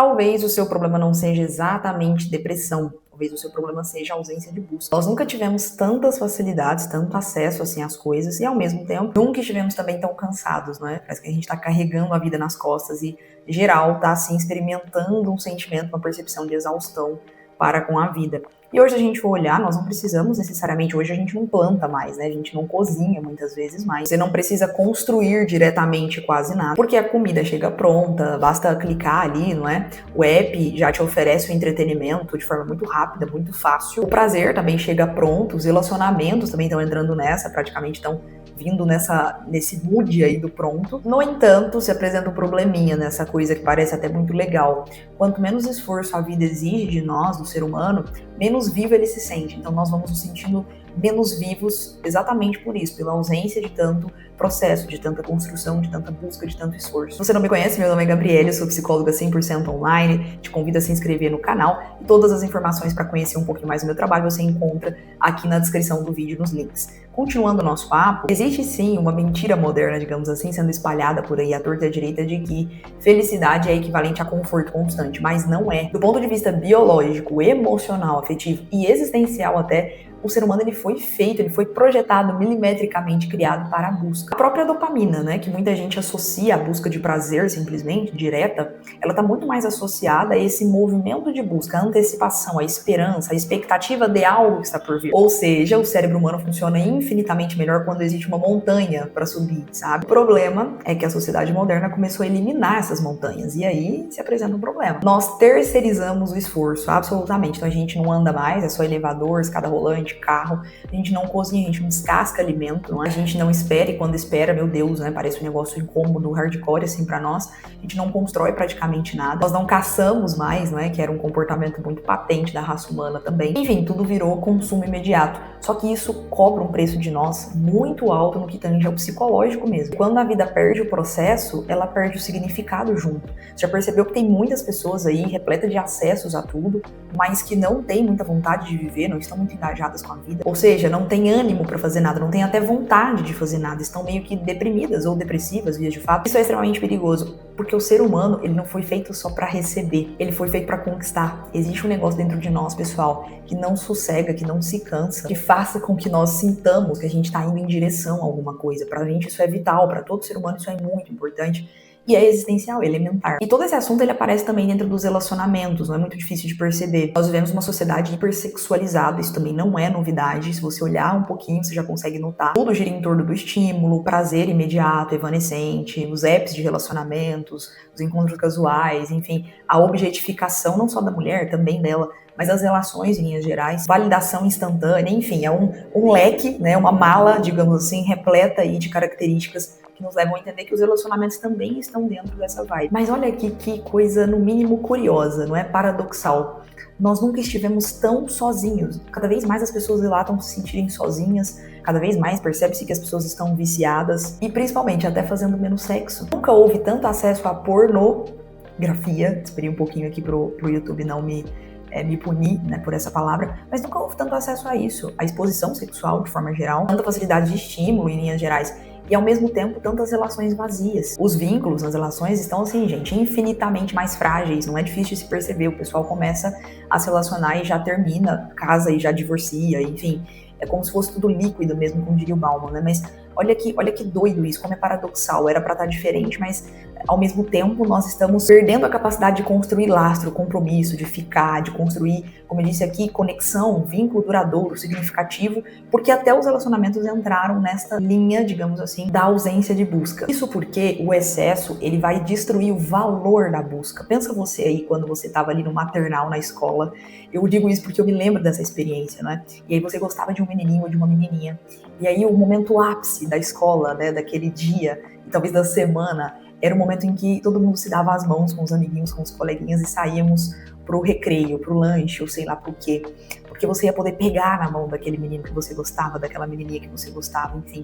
Talvez o seu problema não seja exatamente depressão, talvez o seu problema seja ausência de busca. Nós nunca tivemos tantas facilidades, tanto acesso assim às coisas e ao mesmo tempo nunca estivemos também tão cansados, não é? Parece que a gente está carregando a vida nas costas e geral está assim experimentando um sentimento, uma percepção de exaustão para com a vida. E hoje a gente for olhar, nós não precisamos necessariamente, hoje a gente não planta mais, né? A gente não cozinha muitas vezes mais. Você não precisa construir diretamente quase nada, porque a comida chega pronta, basta clicar ali, não é? O app já te oferece o entretenimento de forma muito rápida, muito fácil. O prazer também chega pronto, os relacionamentos também estão entrando nessa, praticamente estão vindo nesse mood aí do pronto. No entanto, se apresenta um probleminha nessa coisa que parece até muito legal. Quanto menos esforço a vida exige de nós, do ser humano, menos vivo ele se sente. Então nós vamos nos sentindo menos vivos exatamente por isso, pela ausência de tanto processo, de tanta construção, de tanta busca, de tanto esforço. Se você não me conhece, meu nome é Gabriele, eu sou psicóloga 100% online, te convido a se inscrever no canal e todas as informações para conhecer um pouquinho mais do meu trabalho você encontra aqui na descrição do vídeo, nos links. Continuando o nosso papo, existe sim uma mentira moderna, digamos assim, sendo espalhada por aí à torta e à direita de que felicidade é equivalente a conforto constante, mas não é. Do ponto de vista biológico, emocional, afetivo e existencial até, o ser humano ele foi feito, ele foi projetado milimetricamente, criado para a busca. A própria dopamina, né, que muita gente associa à busca de prazer simplesmente, direta, ela está muito mais associada a esse movimento de busca, a antecipação, a esperança, a expectativa de algo que está por vir. Ou seja, o cérebro humano funciona infinitamente melhor quando existe uma montanha para subir, sabe? O problema é que a sociedade moderna começou a eliminar essas montanhas, e aí se apresenta um problema. Nós terceirizamos o esforço, absolutamente. Então a gente não anda mais, é só elevador, escada rolante, carro, a gente não cozinha, a gente não descasca alimento, não é? A gente não espera e quando espera, meu Deus, né, parece um negócio incômodo, hardcore assim pra nós, a gente não constrói praticamente nada, nós não caçamos mais, não é? Que era um comportamento muito patente da raça humana também. Enfim, tudo virou consumo imediato, só que isso cobra um preço de nós muito alto no que tange ao psicológico mesmo. Quando a vida perde o processo, ela perde o significado junto. Você já percebeu que tem muitas pessoas aí repletas de acessos a tudo, mas que não têm muita vontade de viver, não estão muito engajadas com a vida, ou seja, não tem ânimo para fazer nada, não tem até vontade de fazer nada, estão meio que deprimidas ou depressivas, vias de fato. Isso é extremamente perigoso, porque o ser humano, ele não foi feito só para receber, ele foi feito para conquistar. Existe um negócio dentro de nós, pessoal, que não sossega, que não se cansa, que faça com que nós sintamos que a gente tá indo em direção a alguma coisa. Pra gente isso é vital, para todo ser humano isso é muito importante. E é existencial, elementar. E todo esse assunto ele aparece também dentro dos relacionamentos, não é muito difícil de perceber. Nós vivemos uma sociedade hipersexualizada, isso também não é novidade. Se você olhar um pouquinho, você já consegue notar. Tudo gira em torno do estímulo, o prazer imediato, evanescente, os apps de relacionamentos, os encontros casuais, enfim, a objetificação não só da mulher, também dela, mas as relações em linhas gerais, validação instantânea, enfim, é um leque, né, uma mala, digamos assim, repleta aí de características que nos levam a entender que os relacionamentos também estão dentro dessa vibe. Mas olha aqui que coisa, no mínimo, curiosa, não é? Paradoxal. Nós nunca estivemos tão sozinhos. Cada vez mais as pessoas relatam se sentirem sozinhas, cada vez mais percebe-se que as pessoas estão viciadas e principalmente até fazendo menos sexo. Nunca houve tanto acesso a pornografia, esperei um pouquinho aqui pro YouTube não me punir, né, por essa palavra, mas nunca houve tanto acesso a isso, a exposição sexual de forma geral, tanta facilidade de estímulo em linhas gerais, e ao mesmo tempo tantas relações vazias. Os vínculos nas relações estão assim, gente, infinitamente mais frágeis, não é difícil de se perceber, o pessoal começa a se relacionar e já termina, casa e já divorcia, enfim, é como se fosse tudo líquido mesmo, como diria o Bauman, né, mas olha que doido isso, como é paradoxal, era pra estar diferente, mas ao mesmo tempo nós estamos perdendo a capacidade de construir lastro, compromisso, de ficar, de construir, como eu disse aqui, conexão, vínculo duradouro, significativo, porque até os relacionamentos entraram nesta linha, digamos assim, da ausência de busca. Isso porque o excesso, ele vai destruir o valor da busca. Pensa você aí, quando você estava ali no maternal, na escola, eu digo isso porque eu me lembro dessa experiência, né? E aí você gostava de um menininho ou de uma menininha, e aí o momento ápice da escola, né, daquele dia, e talvez da semana, era o momento em que todo mundo se dava as mãos com os amiguinhos, com os coleguinhas e saíamos pro recreio, pro lanche, ou sei lá pro quê. Porque você ia poder pegar na mão daquele menino que você gostava, daquela menininha que você gostava, enfim.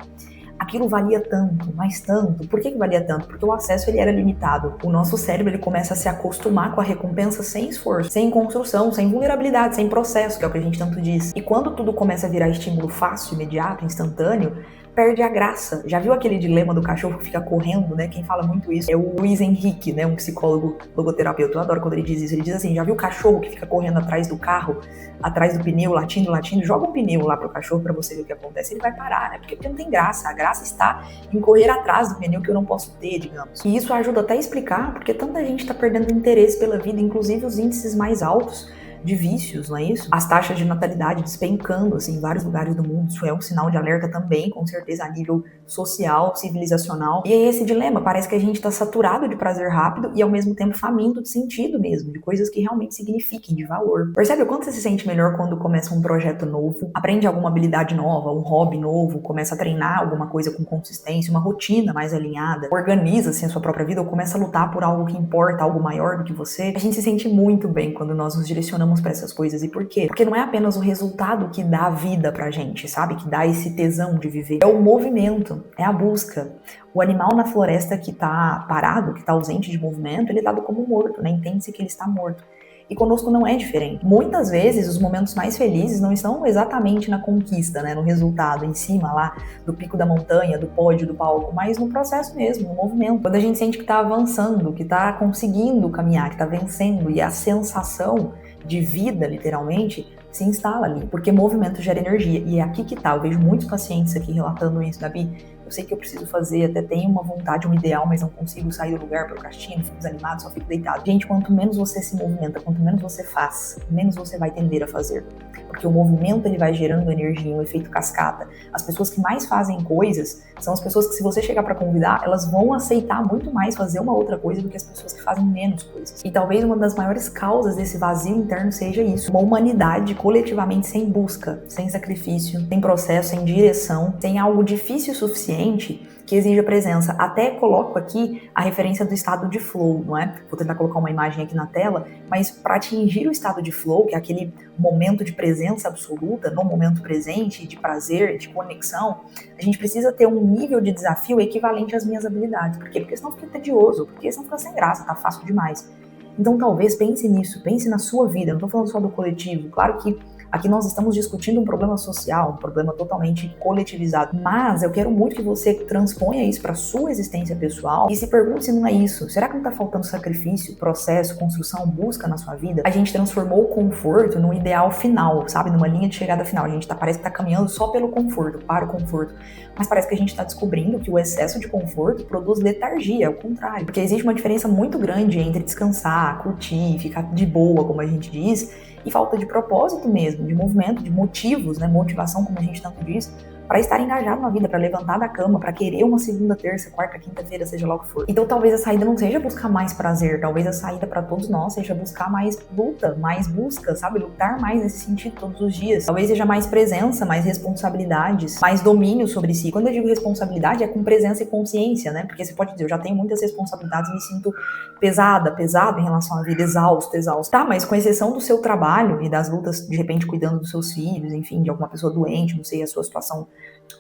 Aquilo valia tanto, mas tanto. Por que valia tanto? Porque o acesso ele era limitado. O nosso cérebro ele começa a se acostumar com a recompensa sem esforço, sem construção, sem vulnerabilidade, sem processo, que é o que a gente tanto diz. E quando tudo começa a virar estímulo fácil, imediato, instantâneo, perde a graça. Já viu aquele dilema do cachorro que fica correndo, né? Quem fala muito isso é o Luiz Henrique, né? Um psicólogo logoterapeuta. Eu adoro quando ele diz isso. Ele diz assim, já viu o cachorro que fica correndo atrás do carro, atrás do pneu, latindo, joga um pneu lá pro cachorro pra você ver o que acontece, ele vai parar, né? Porque não tem graça. A graça está em correr atrás do pneu que eu não posso ter, digamos. E isso ajuda até a explicar porque tanta gente tá perdendo interesse pela vida, inclusive os índices mais altos de vícios, não é isso? As taxas de natalidade despencando, assim, em vários lugares do mundo. Isso é um sinal de alerta também, com certeza, a nível social, civilizacional. E é esse dilema, parece que a gente tá saturado de prazer rápido e, ao mesmo tempo, faminto de sentido mesmo, de coisas que realmente signifiquem, de valor. Percebe o quanto você se sente melhor quando começa um projeto novo, aprende alguma habilidade nova, um hobby novo, começa a treinar alguma coisa com consistência, uma rotina mais alinhada, organiza, assim, a sua própria vida ou começa a lutar por algo que importa, algo maior do que você. A gente se sente muito bem quando nós nos direcionamos para essas coisas. E por quê? Porque não é apenas o resultado que dá vida pra gente, sabe? Que dá esse tesão de viver. É o movimento, é a busca. O animal na floresta que tá parado, que tá ausente de movimento, ele é dado como morto, né? Entende-se que ele está morto. E conosco não é diferente. Muitas vezes, os momentos mais felizes não estão exatamente na conquista, né? No resultado, em cima lá do pico da montanha, do pódio, do palco, mas no processo mesmo, no movimento. Quando a gente sente que tá avançando, que tá conseguindo caminhar, que tá vencendo, e a sensação de vida, literalmente, se instala ali, porque movimento gera energia, e é aqui que tá, eu vejo muitos pacientes aqui relatando isso, Gabi, eu sei que eu preciso fazer, até tenho uma vontade, um ideal, mas não consigo sair do lugar, procrastino, fico desanimado, só fico deitado. Gente, quanto menos você se movimenta, quanto menos você faz, menos você vai tender a fazer, porque o movimento ele vai gerando energia, um efeito cascata. As pessoas que mais fazem coisas são as pessoas que, se você chegar para convidar, elas vão aceitar muito mais fazer uma outra coisa do que as pessoas que fazem menos coisas. E talvez uma das maiores causas desse vazio interno seja isso, uma humanidade coletivamente sem busca, sem sacrifício, sem processo, sem direção, sem algo difícil o suficiente que exige a presença. Até coloco aqui a referência do estado de flow, não é? Vou tentar colocar uma imagem aqui na tela, mas para atingir o estado de flow, que é aquele momento de presença absoluta, no momento presente, de prazer, de conexão, a gente precisa ter um nível de desafio equivalente às minhas habilidades. Por quê? Porque senão fica tedioso, porque senão fica sem graça, tá fácil demais. Então talvez pense nisso, pense na sua vida, não tô falando só do coletivo, claro que aqui nós estamos discutindo um problema social, um problema totalmente coletivizado, mas eu quero muito que você transponha isso para sua existência pessoal e se pergunte se não é isso. Será que não está faltando sacrifício, processo, construção, busca na sua vida? A gente transformou o conforto num ideal final, sabe? Numa linha de chegada final. A gente parece que está caminhando só pelo conforto, para o conforto, mas parece que a gente está descobrindo que o excesso de conforto produz letargia, ao contrário, porque existe uma diferença muito grande entre descansar, curtir, ficar de boa, como a gente diz, e falta de propósito mesmo, de movimento, de motivos, né? Motivação, como a gente tanto diz, para estar engajado na vida, para levantar da cama, para querer uma segunda, terça, quarta, quinta-feira, seja lá o que for. Então talvez a saída não seja buscar mais prazer, talvez a saída para todos nós seja buscar mais luta, mais busca, sabe? Lutar mais nesse sentido todos os dias. Talvez seja mais presença, mais responsabilidades, mais domínio sobre si. Quando eu digo responsabilidade é com presença e consciência, né? Porque você pode dizer, eu já tenho muitas responsabilidades, me sinto pesado em relação à vida, exausto. Tá, mas com exceção do seu trabalho e das lutas, de repente, cuidando dos seus filhos, enfim, de alguma pessoa doente, não sei a sua situação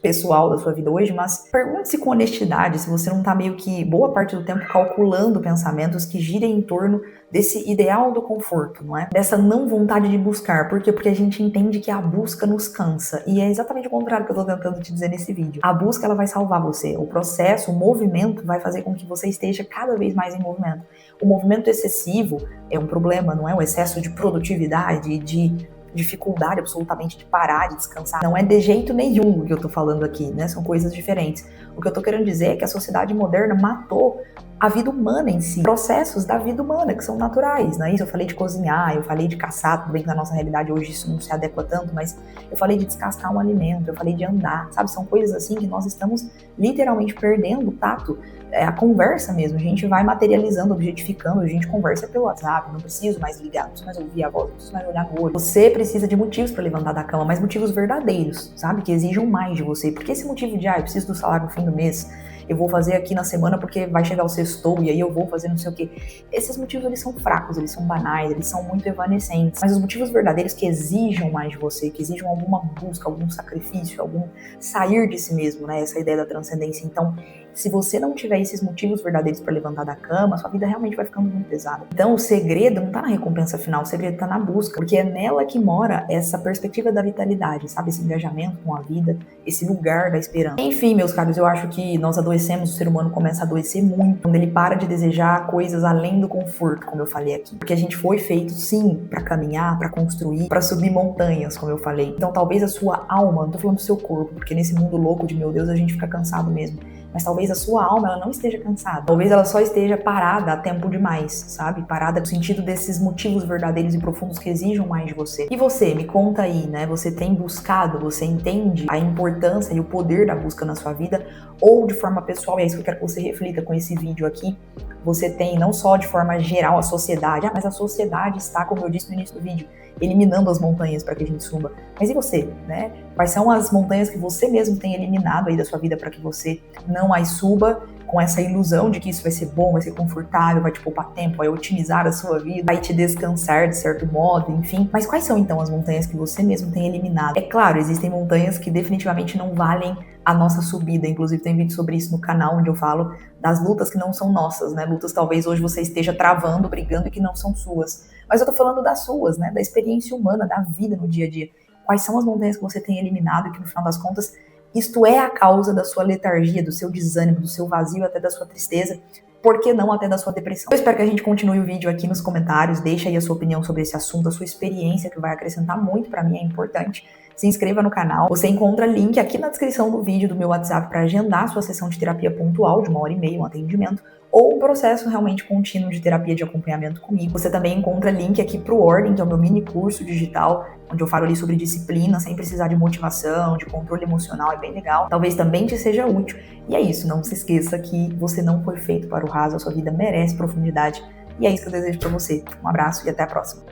pessoal da sua vida hoje, mas pergunte-se com honestidade se você não tá meio que boa parte do tempo calculando pensamentos que girem em torno desse ideal do conforto, não é? Dessa não vontade de buscar. Por quê? Porque a gente entende que a busca nos cansa. E é exatamente o contrário que eu tô tentando te dizer nesse vídeo. A busca, ela vai salvar você. O processo, o movimento vai fazer com que você esteja cada vez mais em movimento. O movimento excessivo é um problema, não é? O excesso de produtividade, de dificuldade absolutamente de parar, de descansar. Não é de jeito nenhum o que eu tô falando aqui, né? São coisas diferentes. O que eu tô querendo dizer é que a sociedade moderna matou a vida humana em si, processos da vida humana que são naturais, não é isso? Eu falei de cozinhar, eu falei de caçar, tudo bem que na nossa realidade hoje isso não se adequa tanto, mas eu falei de descascar um alimento, eu falei de andar, sabe? São coisas assim que nós estamos literalmente perdendo o tato, a conversa mesmo, a gente vai materializando, objetificando, a gente conversa pelo WhatsApp, não preciso mais ligar, não preciso mais ouvir a voz, não preciso mais olhar no olho. Você precisa de motivos para levantar da cama, mas motivos verdadeiros, sabe? Que exijam mais de você, porque esse motivo de, eu preciso do salário no fim do mês, eu vou fazer aqui na semana porque vai chegar o sextou e aí eu vou fazer não sei o quê. Esses motivos, eles são fracos, eles são banais, eles são muito evanescentes. Mas os motivos verdadeiros que exijam mais de você, que exijam alguma busca, algum sacrifício, algum sair de si mesmo, né? Essa ideia da transcendência. Então, se você não tiver esses motivos verdadeiros para levantar da cama, sua vida realmente vai ficando muito pesada. Então o segredo não tá na recompensa final, o segredo tá na busca, porque é nela que mora essa perspectiva da vitalidade, sabe? Esse engajamento com a vida, esse lugar da esperança. Enfim, meus caros, eu acho que nós adoecemos, o ser humano começa a adoecer muito quando ele para de desejar coisas além do conforto, como eu falei aqui. Porque a gente foi feito, sim, para caminhar, para construir, para subir montanhas, como eu falei. Então talvez a sua alma, não tô falando do seu corpo, porque nesse mundo louco de meu Deus a gente fica cansado mesmo. Mas talvez a sua alma ela não esteja cansada. Talvez ela só esteja parada a tempo demais, sabe? Parada no sentido desses motivos verdadeiros e profundos que exijam mais de você. E você, me conta aí, né? Você tem buscado, você entende a importância e o poder da busca na sua vida? Ou de forma pessoal, e é isso que eu quero que você reflita com esse vídeo aqui, você tem não só de forma geral a sociedade, mas a sociedade está, como eu disse no início do vídeo, eliminando as montanhas para que a gente suba. Mas e você, né? Quais são as montanhas que você mesmo tem eliminado aí da sua vida para que você não as suba com essa ilusão de que isso vai ser bom, vai ser confortável, vai te poupar tempo, vai otimizar a sua vida, vai te descansar de certo modo, enfim. Mas quais são então as montanhas que você mesmo tem eliminado? É claro, existem montanhas que definitivamente não valem a nossa subida, inclusive tem vídeo sobre isso no canal, onde eu falo das lutas que não são nossas, né? Lutas talvez hoje você esteja travando, brigando e que não são suas. Mas eu tô falando das suas, né? Da experiência humana, da vida no dia a dia. Quais são as montanhas que você tem eliminado e que no final das contas isto é a causa da sua letargia, do seu desânimo, do seu vazio, até da sua tristeza, por que não até da sua depressão? Eu espero que a gente continue o vídeo aqui nos comentários, deixa aí a sua opinião sobre esse assunto, a sua experiência, que vai acrescentar muito pra mim, é importante. Se inscreva no canal, você encontra link aqui na descrição do vídeo do meu WhatsApp para agendar sua sessão de terapia pontual de 1h30, um atendimento, ou um processo realmente contínuo de terapia de acompanhamento comigo. Você também encontra link aqui pro Ordem, que é o meu mini curso digital, onde eu falo ali sobre disciplina, sem precisar de motivação, de controle emocional, é bem legal. Talvez também te seja útil. E é isso, não se esqueça que você não foi feito para o raso, a sua vida merece profundidade. E é isso que eu desejo para você. Um abraço e até a próxima.